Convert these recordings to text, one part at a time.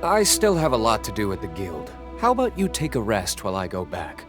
I still have a lot to do at the guild. How about you take a rest while I go back?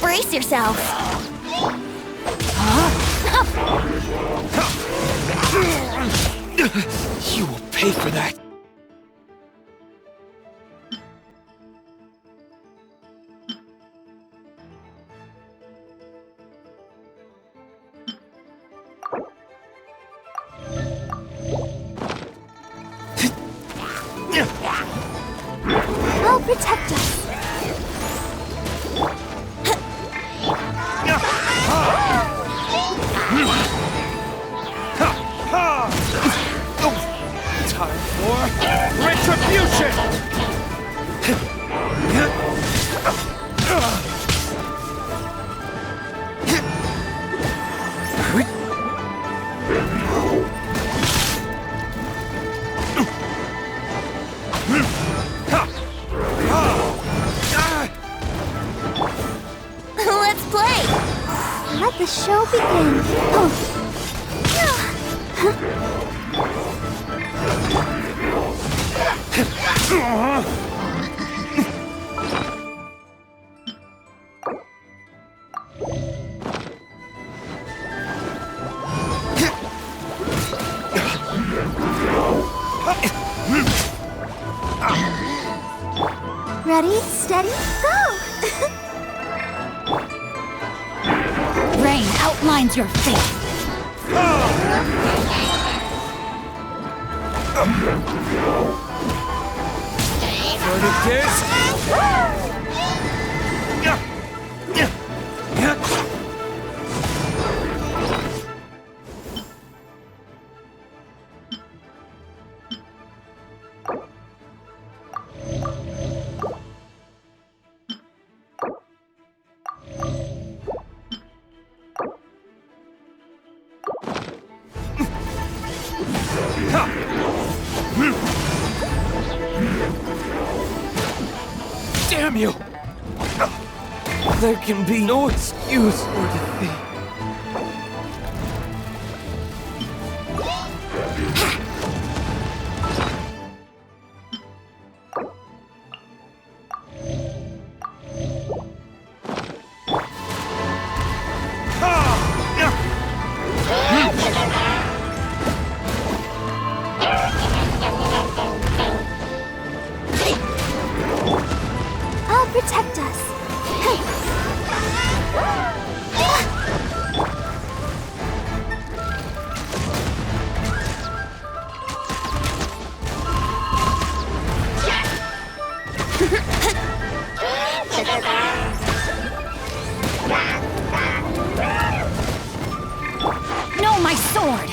Brace yourself. You will pay for that. I'll protect us. Time for retribution! Let's play. Let the show begin. Ready, steady, go! Rain outlines your fate. Verdict is... Damn you! There can be no excuse for defeat. I'll protect us. Hey. sword.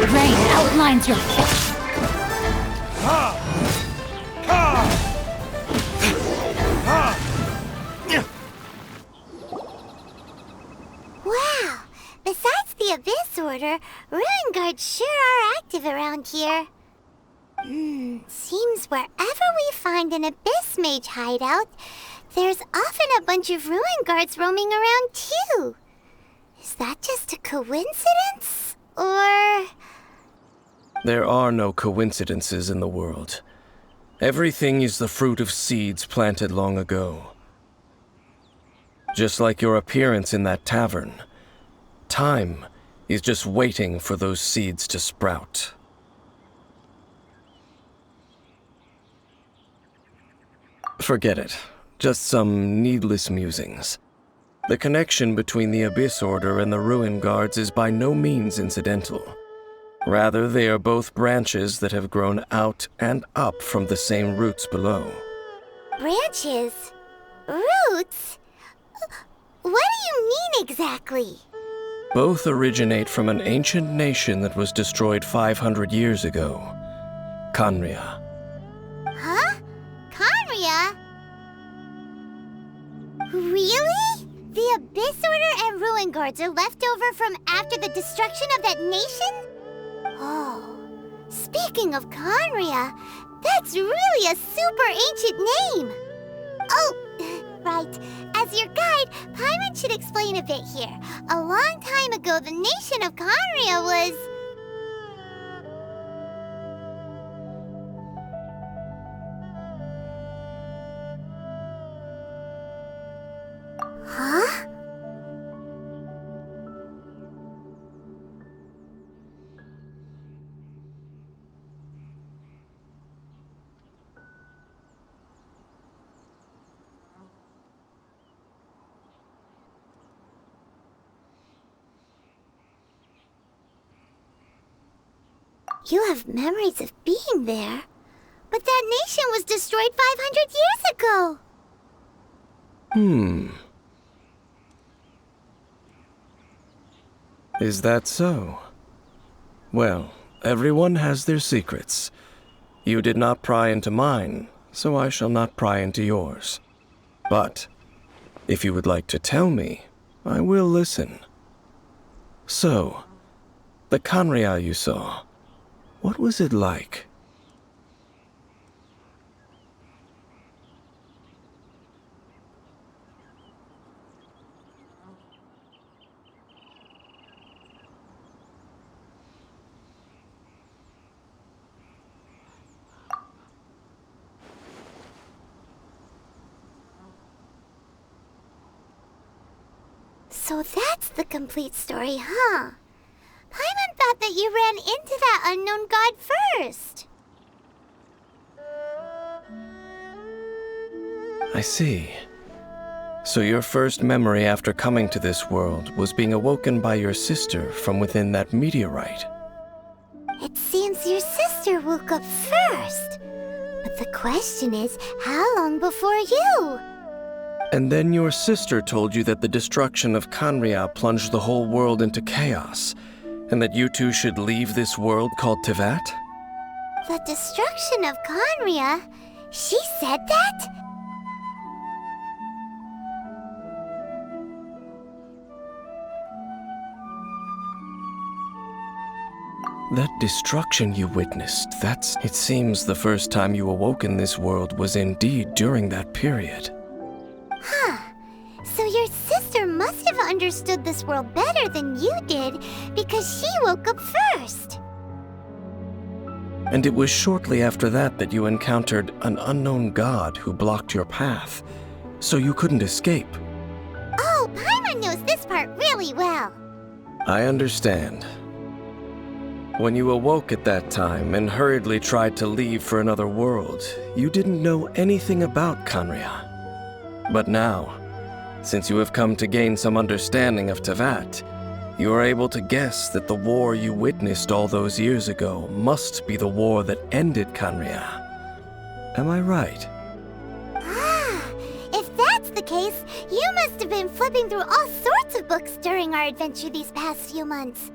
Rain outlines your face. Wow! Besides the Abyss Order, Ruin Guards sure are active around here. Seems wherever we find an Abyss Mage hideout, there's often a bunch of Ruin Guards roaming around too. Is that just a coincidence? Or... There are no coincidences in the world. Everything is the fruit of seeds planted long ago. Just like your appearance in that tavern, time is just waiting for those seeds to sprout. Forget it. Just some needless musings. The connection between the Abyss Order and the Ruin Guards is by no means incidental. Rather, they are both branches that have grown out and up from the same roots below. branches? Roots? What do you mean exactly? Both originate from an ancient nation that was destroyed 500 years ago. Khaenri'ah. Huh? Khaenri'ah? Really? The Abyss Order and Ruin Guards are left over from after the destruction of that nation? Oh, speaking of Khaenri'ah, that's really a super ancient name. Oh, right. As your guide, Paimon should explain a bit here. A long time ago, the nation of Khaenri'ah was... Huh? You have memories of being there. But that nation was destroyed 500 years ago. Is that so? Well, everyone has their secrets. You did not pry into mine, so I shall not pry into yours. But, if you would like to tell me, I will listen. So, the Khaenri'ah you saw, what was it like? So that's the complete story, huh? Paimon thought that you ran into that unknown god first. I see. So your first memory after coming to this world was being awoken by your sister from within that meteorite. It seems your sister woke up first. But the question is, how long before you? And then your sister told you that the destruction of Khaenri'ah plunged the whole world into chaos, and that you two should leave this world called Teyvat? The destruction of Khaenri'ah? She said that? That destruction you witnessed, it seems the first time you awoke in this world was indeed during that period. Huh. So your sister must have understood this world better than you did, because she woke up first. And it was shortly after that that you encountered an unknown god who blocked your path, so you couldn't escape. Oh, Paimon knows this part really well. I understand. When you awoke at that time and hurriedly tried to leave for another world, you didn't know anything about Khaenri'ah. But now, since you have come to gain some understanding of Teyvat, you are able to guess that the war you witnessed all those years ago must be the war that ended Khaenri'ah. Am I right? Ah, if that's the case, you must have been flipping through all sorts of books during our adventure these past few months.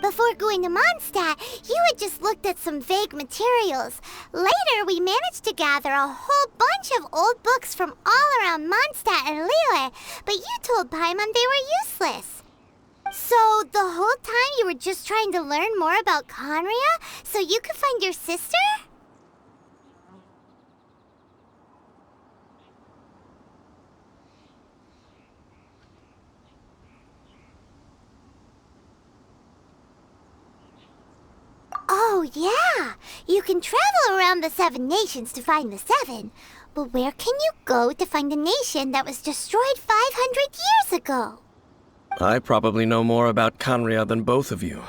Before going to Mondstadt, you had just looked at some vague materials. Later, we managed to gather a whole bunch of old books from all around Mondstadt and Liyue, but you told Paimon they were useless. So, the whole time you were just trying to learn more about Khaenri'ah so you could find your sister? Oh, yeah! You can travel around the 7 nations to find the 7. But where can you go to find a nation that was destroyed 500 years ago? I probably know more about Khaenri'ah than both of you.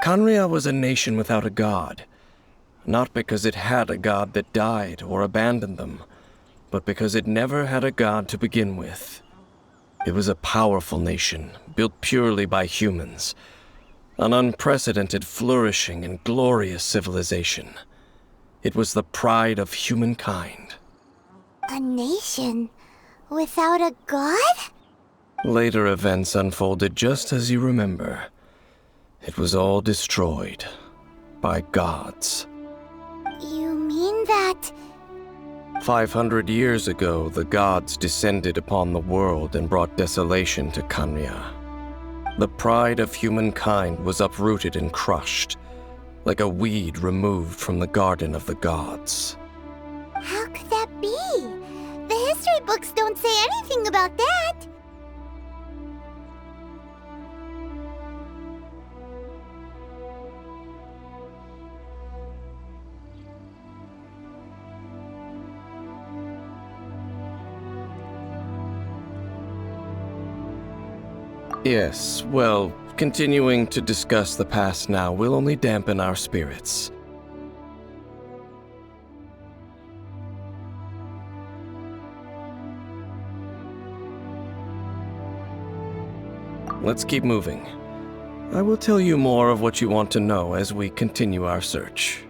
Khaenri'ah was a nation without a god. Not because it had a god that died or abandoned them, but because it never had a god to begin with. It was a powerful nation, built purely by humans. An unprecedented, flourishing, and glorious civilization. It was the pride of humankind. A nation without a god? Later events unfolded just as you remember. It was all destroyed by gods. You mean that... 500 years ago, the gods descended upon the world and brought desolation to Khaenri'ah. The pride of humankind was uprooted and crushed, like a weed removed from the garden of the gods. How could that be? The history books don't say anything about that. Yes, well, continuing to discuss the past now will only dampen our spirits. Let's keep moving. I will tell you more of what you want to know as we continue our search.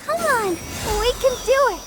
Come on, we can do it.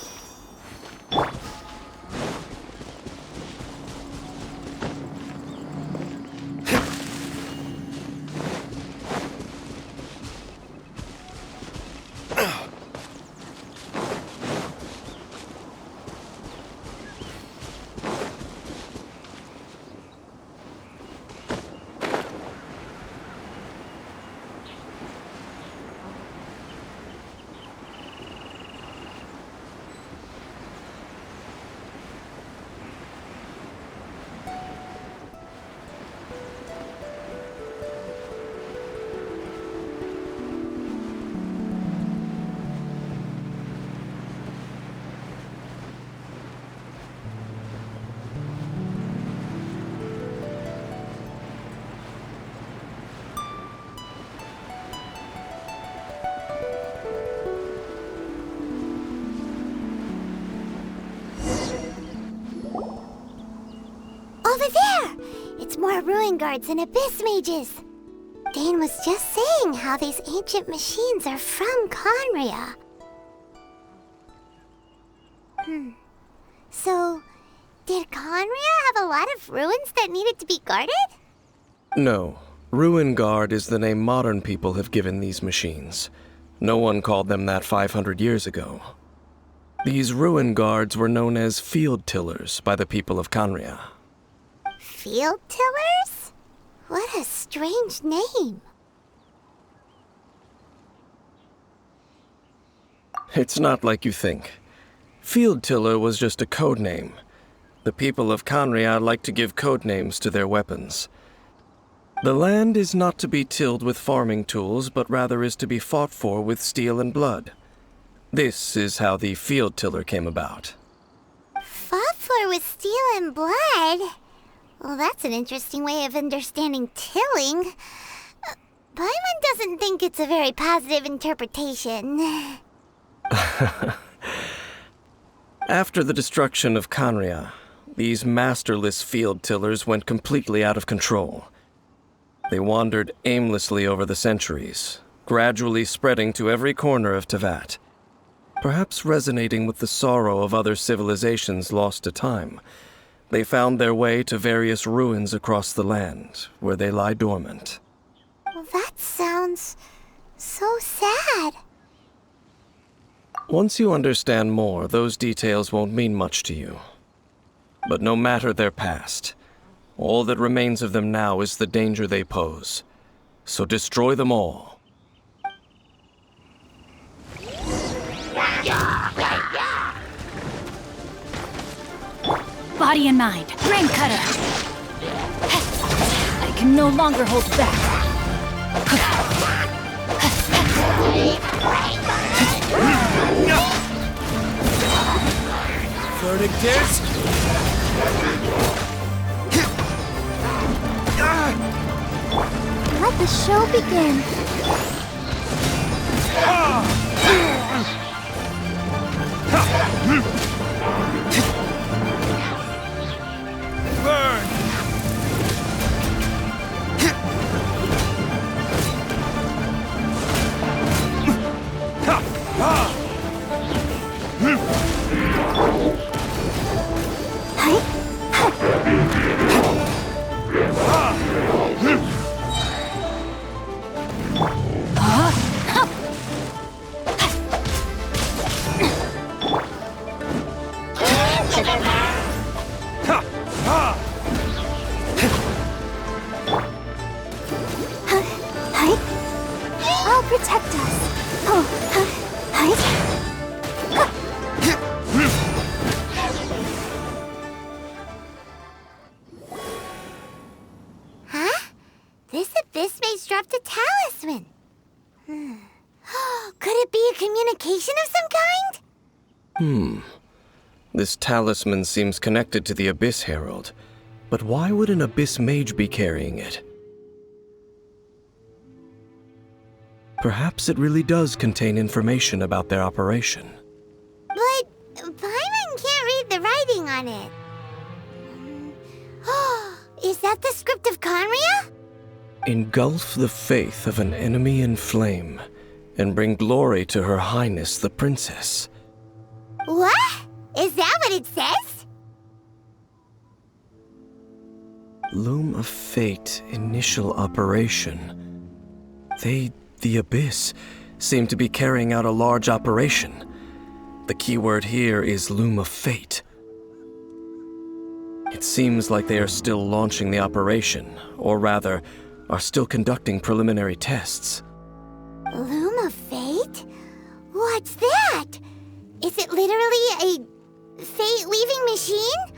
Over there! It's more ruin guards and abyss mages. Dane was just saying how these ancient machines are from Khaenri'ah. So, did Conria have a lot of ruins that needed to be guarded? No. Ruin Guard is the name modern people have given these machines. No one called them that 500 years ago. These Ruin Guards were known as Field Tillers by the people of Conria. Field Tillers? What a strange name. It's not like you think. Field Tiller was just a code name. The people of Conria like to give code names to their weapons. The land is not to be tilled with farming tools, but rather is to be fought for with steel and blood. This is how the Field Tiller came about. Fought for with steel and blood? Well, that's an interesting way of understanding tilling. Paimon doesn't think it's a very positive interpretation. After the destruction of Conria, these masterless field tillers went completely out of control. They wandered aimlessly over the centuries, gradually spreading to every corner of Teyvat. Perhaps resonating with the sorrow of other civilizations lost to time, they found their way to various ruins across the land, where they lie dormant. Well, that sounds so sad. Once you understand more, those details won't mean much to you. But no matter their past, all that remains of them now is the danger they pose. So destroy them all. Body and mind, brain cutter! I can no longer hold back. Verdict is... Let the show begin. Burn! I'll protect us. Huh? This abyss maze dropped a talisman. Could it be a communication of some kind? This talisman seems connected to the Abyss Herald. But why would an Abyss Mage be carrying it? Perhaps it really does contain information about their operation. But Paimon can't read the writing on it. Is that the script of Conria? Engulf the faith of an enemy in flame, and bring glory to Her Highness the Princess. What? Is that what it says? Loom of Fate initial operation. The Abyss, seem to be carrying out a large operation. The keyword here is Loom of Fate. It seems like they are still launching the operation, or rather, are still conducting preliminary tests. Loom of Fate? What's that? Is it literally a fate-weaving machine?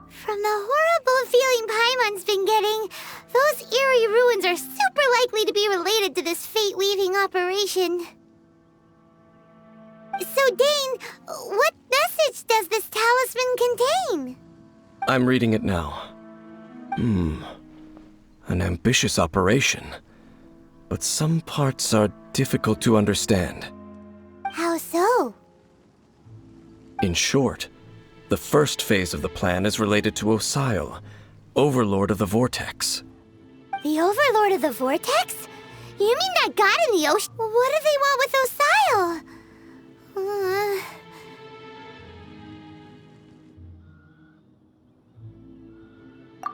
From the horrible feeling Paimon's been getting, those eerie ruins are super likely to be related to this fate-weaving operation. So, Dane, what message does this talisman contain? I'm reading it now. An ambitious operation. But some parts are difficult to understand. How so? In short, the first phase of the plan is related to Osile, Overlord of the Vortex. The Overlord of the Vortex? You mean that god in the ocean? What do they want with Osile?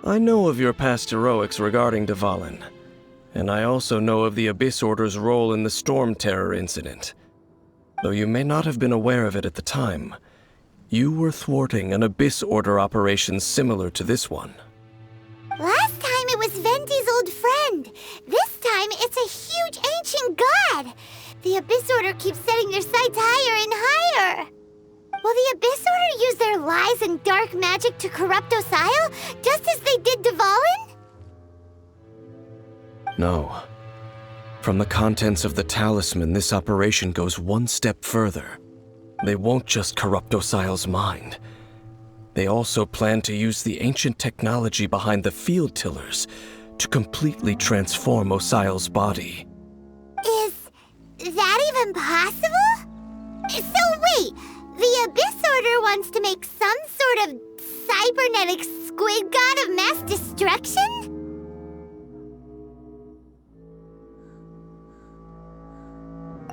I know of your past heroics regarding Dvalin, and I also know of the Abyss Order's role in the Storm Terror incident. Though you may not have been aware of it at the time, you were thwarting an Abyss Order operation similar to this one. Last time it was Venti's old friend. This time it's a huge ancient god. The Abyss Order keeps setting their sights higher and higher. Will the Abyss Order use their lies and dark magic to corrupt Osile, just as they did Dvalin? No. From the contents of the talisman, this operation goes one step further. They won't just corrupt Osile's mind. They also plan to use the ancient technology behind the field tillers to completely transform Osile's body. Is that even possible? So wait, the Abyss Order wants to make some sort of cybernetic squid god of mass destruction?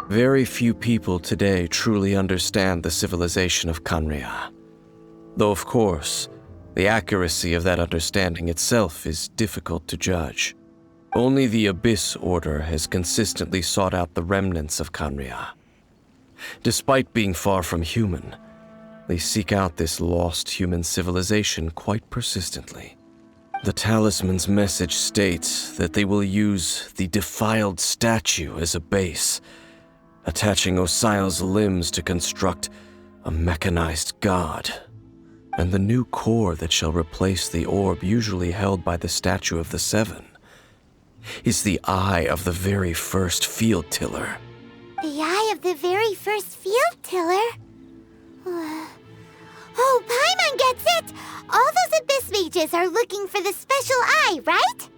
Very few people today truly understand the civilization of Khaenri'ah. Though, of course, the accuracy of that understanding itself is difficult to judge. Only the Abyss Order has consistently sought out the remnants of Khaenri'ah. Despite being far from human, they seek out this lost human civilization quite persistently. The talisman's message states that they will use the defiled statue as a base, attaching Osile's limbs to construct a mechanized god. And the new core that shall replace the orb usually held by the Statue of the Seven is the eye of the very first field tiller. The eye of the very first field tiller? Oh, Paimon gets it! All those Abyss mages are looking for the special eye, right?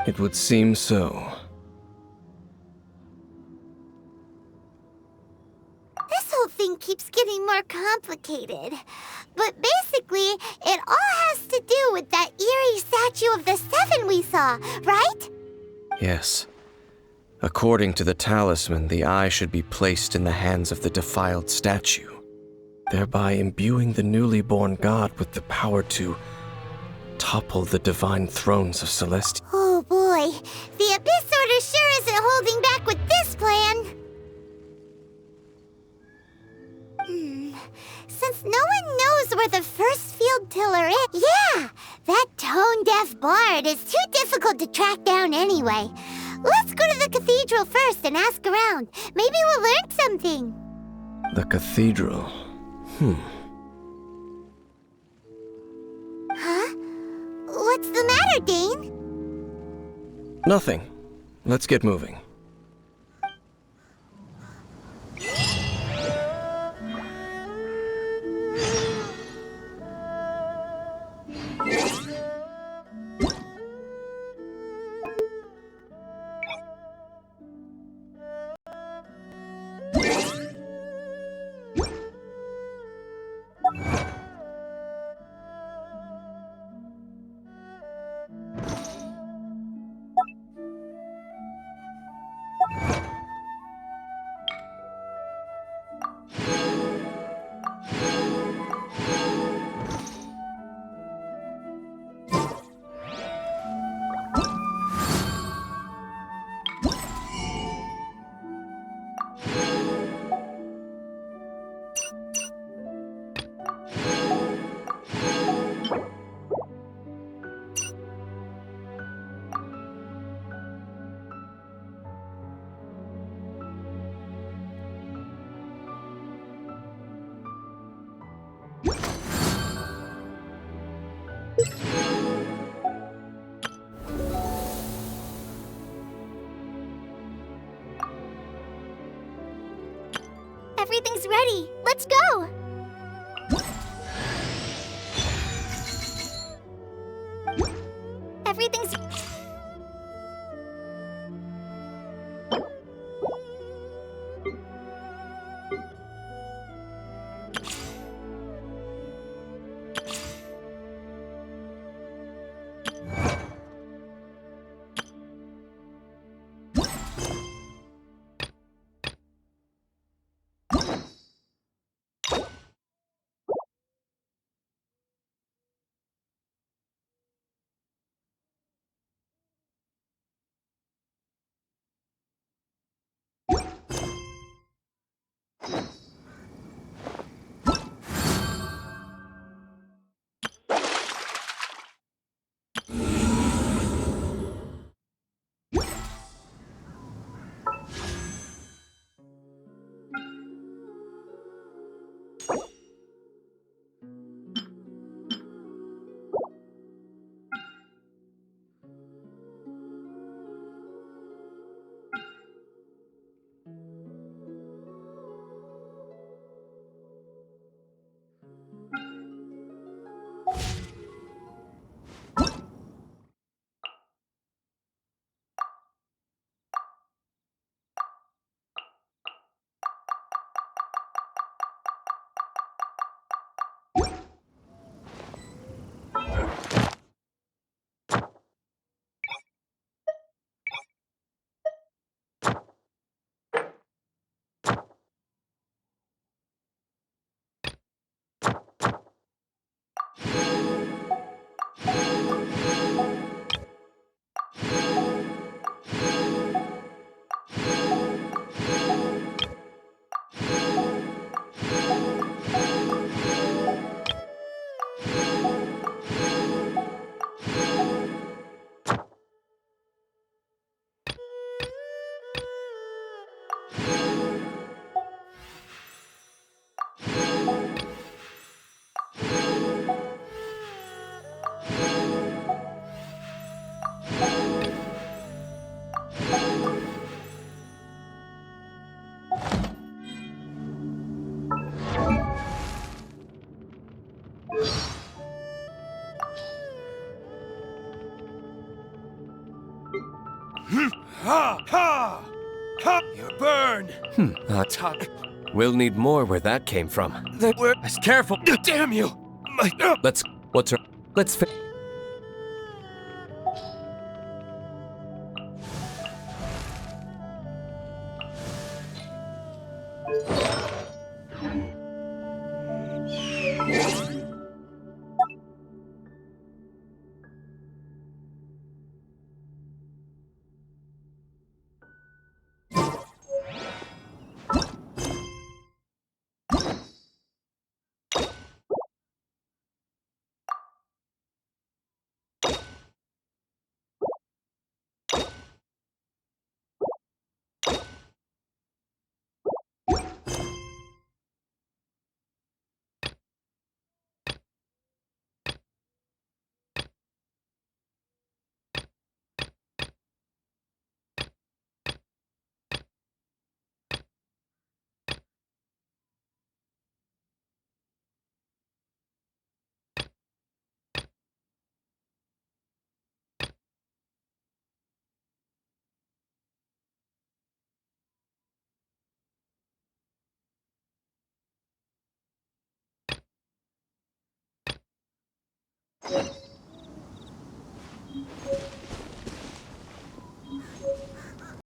It would seem so. This whole thing keeps getting more complicated. But basically, it all has to do with that eerie Statue of the Seven we saw, right? Yes. According to the talisman, the eye should be placed in the hands of the defiled statue, thereby imbuing the newly born god with the power to topple the divine thrones of Celestia. Oh boy, the Abyss Order sure isn't holding back with this plan. Since no one knows where the first field tiller is... Yeah! That tone-deaf bard is too difficult to track down anyway. Let's go to the cathedral first and ask around. Maybe we'll learn something. The cathedral. Huh? What's the matter, Dane? Nothing. Let's get moving. Everything's ready. Let's go! Everything's... Ha! Ha! Ha! You burn! Talk. We'll need more where that came from. They were. Careful! Damn you! My. Let's. What's her? Let's.